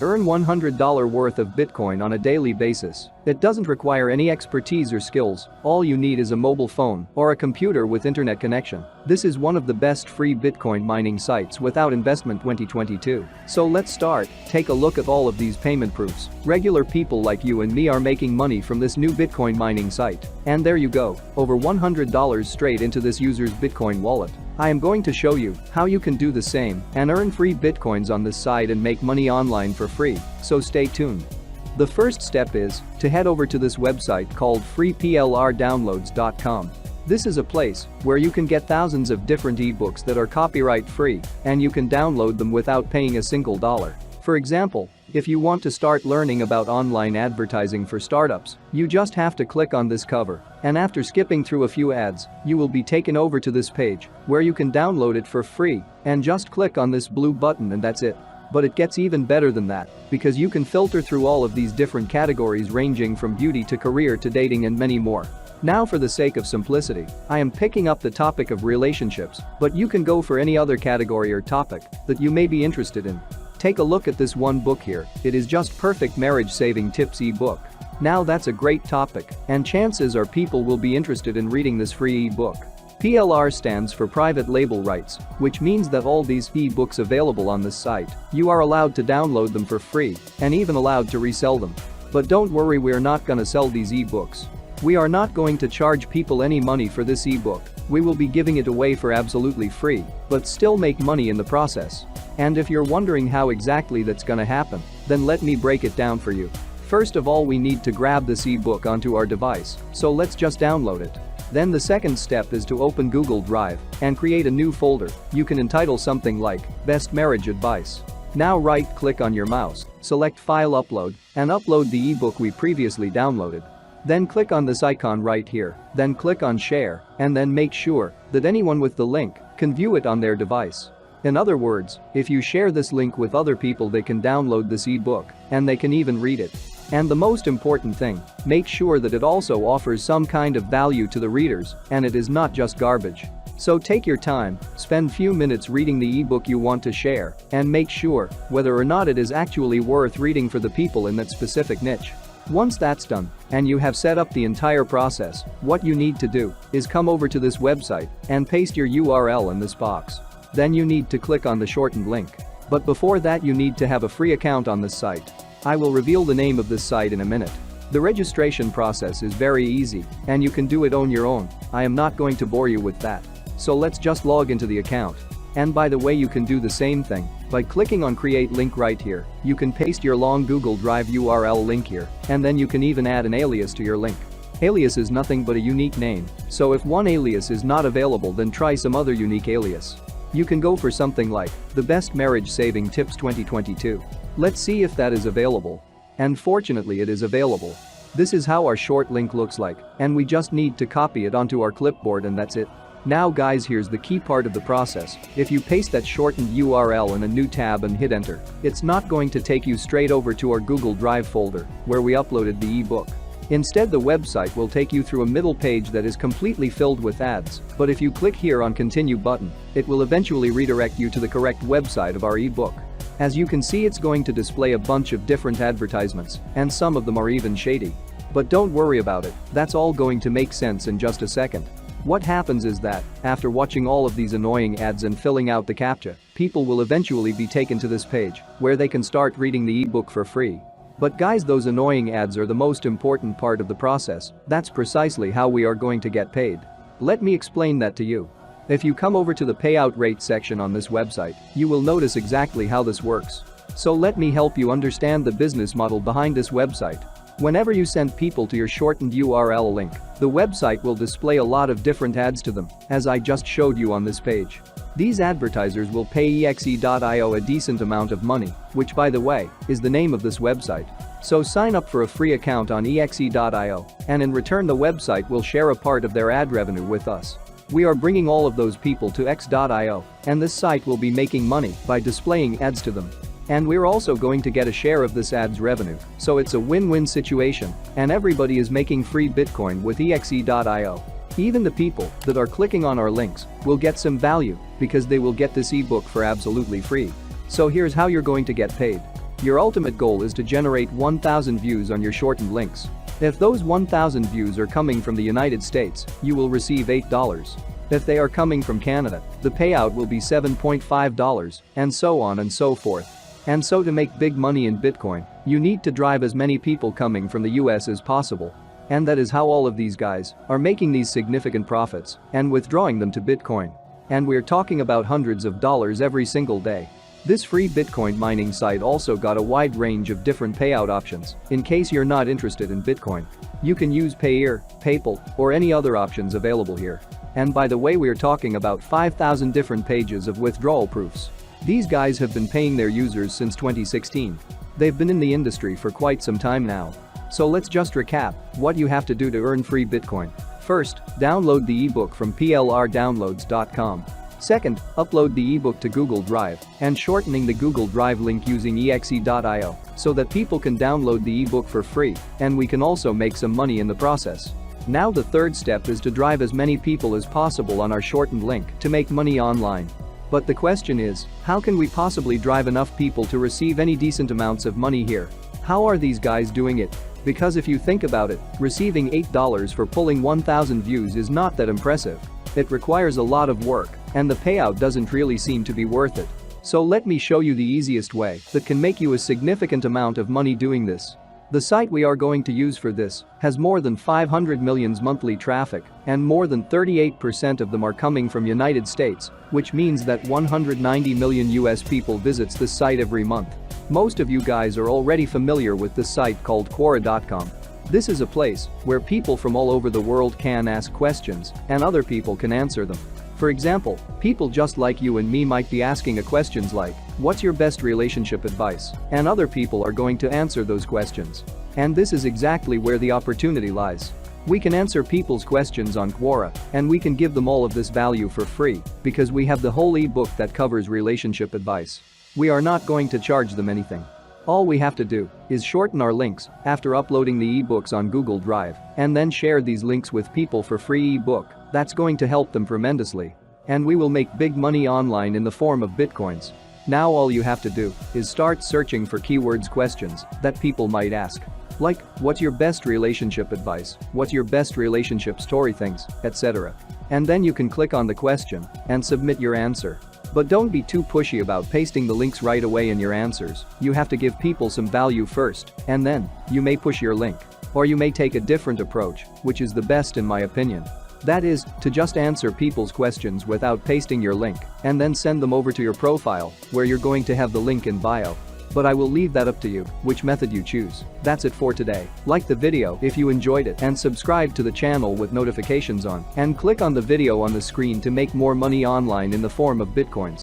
Earn $100 worth of Bitcoin on a daily basis. It doesn't require any expertise or skills, all you need is a mobile phone or a computer with internet connection. This is one of the best free Bitcoin mining sites without investment 2022. So let's start, take a look at all of these payment proofs. Regular people like you and me are making money from this new Bitcoin mining site. And there you go, over $100 straight into this user's Bitcoin wallet. I am going to show you how you can do the same and earn free Bitcoins on this site and make money online for free, so stay tuned. The first step is to head over to this website called freeplrdownloads.com. This is a place where you can get thousands of different ebooks that are copyright free and you can download them without paying a single dollar. For example, if you want to start learning about online advertising for startups, you just have to click on this cover, and after skipping through a few ads, you will be taken over to this page where you can download it for free and just click on this blue button and that's it. But it gets even better than that, because you can filter through all of these different categories ranging from beauty to career to dating and many more. Now for the sake of simplicity, I am picking up the topic of relationships, but you can go for any other category or topic that you may be interested in. Take a look at this one book here, it is just perfect marriage saving tips ebook. Now that's a great topic, and chances are people will be interested in reading this free ebook. PLR stands for private label rights, which means that all these ebooks available on this site, you are allowed to download them for free and even allowed to resell them. But don't worry, we're not gonna sell these ebooks. We are not going to charge people any money for this ebook. We will be giving it away for absolutely free, but still make money in the process. And if you're wondering how exactly that's gonna happen, then let me break it down for you. First of all, we need to grab this ebook onto our device, so let's just download it. Then the second step is to open Google Drive and create a new folder. You can entitle something like Best Marriage Advice. Now right-click on your mouse, select File Upload, and upload the ebook we previously downloaded. Then click on this icon right here, then click on Share, and then make sure that anyone with the link can view it on their device. In other words, if you share this link with other people, they can download this ebook, and they can even read it. And the most important thing, make sure that it also offers some kind of value to the readers, and it is not just garbage. So take your time, spend few minutes reading the ebook you want to share, and make sure whether or not it is actually worth reading for the people in that specific niche. Once that's done, and you have set up the entire process, what you need to do is come over to this website and paste your URL in this box. Then you need to click on the shortened link. But before that, you need to have a free account on this site. I will reveal the name of this site in a minute. The registration process is very easy, and you can do it on your own. I am not going to bore you with that. So let's just log into the account. And by the way, you can do the same thing by clicking on Create Link right here. You can paste your long Google Drive URL link here, and then you can even add an alias to your link. Alias is nothing but a unique name, so if one alias is not available, then try some other unique alias. You can go for something like The Best Marriage Saving Tips 2022. Let's see if that is available. And fortunately it is available. This is how our short link looks like, and we just need to copy it onto our clipboard and that's it. Now guys, here's the key part of the process. If you paste that shortened URL in a new tab and hit enter, it's not going to take you straight over to our Google Drive folder where we uploaded the ebook. Instead, the website will take you through a middle page that is completely filled with ads, but if you click here on Continue button, it will eventually redirect you to the correct website of our ebook. As you can see, it's going to display a bunch of different advertisements, and some of them are even shady. But don't worry about it, that's all going to make sense in just a second. What happens is that, after watching all of these annoying ads and filling out the CAPTCHA, people will eventually be taken to this page, where they can start reading the ebook for free. But guys, those annoying ads are the most important part of the process. That's precisely how we are going to get paid. Let me explain that to you. If you come over to the payout rate section on this website, you will notice exactly how this works. So let me help you understand the business model behind this website. Whenever you send people to your shortened URL link, the website will display a lot of different ads to them, as I just showed you on this page. These advertisers will pay exe.io a decent amount of money, which by the way, is the name of this website. So sign up for a free account on exe.io, and in return the website will share a part of their ad revenue with us. We are bringing all of those people to x.io, and this site will be making money by displaying ads to them. And we're also going to get a share of this ads revenue, so it's a win-win situation, and everybody is making free Bitcoin with exe.io. Even the people that are clicking on our links will get some value because they will get this ebook for absolutely free. So here's how you're going to get paid. Your ultimate goal is to generate 1,000 views on your shortened links. If those 1,000 views are coming from the United States, you will receive $8. If they are coming from Canada, the payout will be $7.5, and so on and so forth. And so to make big money in Bitcoin, you need to drive as many people coming from the US as possible. And that is how all of these guys are making these significant profits and withdrawing them to Bitcoin. And we're talking about hundreds of dollars every single day. This free Bitcoin mining site also got a wide range of different payout options in case you're not interested in Bitcoin. You can use Payeer, PayPal, or any other options available here. And by the way, we're talking about 5,000 different pages of withdrawal proofs. These guys have been paying their users since 2016. They've been in the industry for quite some time now. So let's just recap what you have to do to earn free Bitcoin. First, download the ebook from plrdownloads.com. Second, upload the ebook to Google Drive and shortening the Google Drive link using exe.io so that people can download the ebook for free and we can also make some money in the process. Now the third step is to drive as many people as possible on our shortened link to make money online. But the question is, how can we possibly drive enough people to receive any decent amounts of money here? How are these guys doing it? Because if you think about it, receiving $8 for pulling 1,000 views is not that impressive. It requires a lot of work, and the payout doesn't really seem to be worth it. So let me show you the easiest way that can make you a significant amount of money doing this. The site we are going to use for this has more than 500 million monthly traffic, and more than 38% of them are coming from United States, which means that 190 million US people visits this site every month. Most of you guys are already familiar with this site called Quora.com. This is a place where people from all over the world can ask questions and other people can answer them. For example, people just like you and me might be asking a questions like, what's your best relationship advice? And other people are going to answer those questions. And this is exactly where the opportunity lies. We can answer people's questions on Quora, and we can give them all of this value for free because we have the whole ebook that covers relationship advice. We are not going to charge them anything. All we have to do is shorten our links after uploading the ebooks on Google Drive and then share these links with people for free ebook. That's going to help them tremendously. And we will make big money online in the form of Bitcoins. Now all you have to do is start searching for keywords questions that people might ask. Like, what's your best relationship advice? What's your best relationship story things, etc. And then you can click on the question and submit your answer. But don't be too pushy about pasting the links right away in your answers. You have to give people some value first, and then you may push your link. Or you may take a different approach, which is the best in my opinion. That is, to just answer people's questions without pasting your link and then send them over to your profile where you're going to have the link in bio. But I will leave that up to you, which method you choose. That's it for today. Like the video if you enjoyed it and subscribe to the channel with notifications on and click on the video on the screen to make more money online in the form of Bitcoins.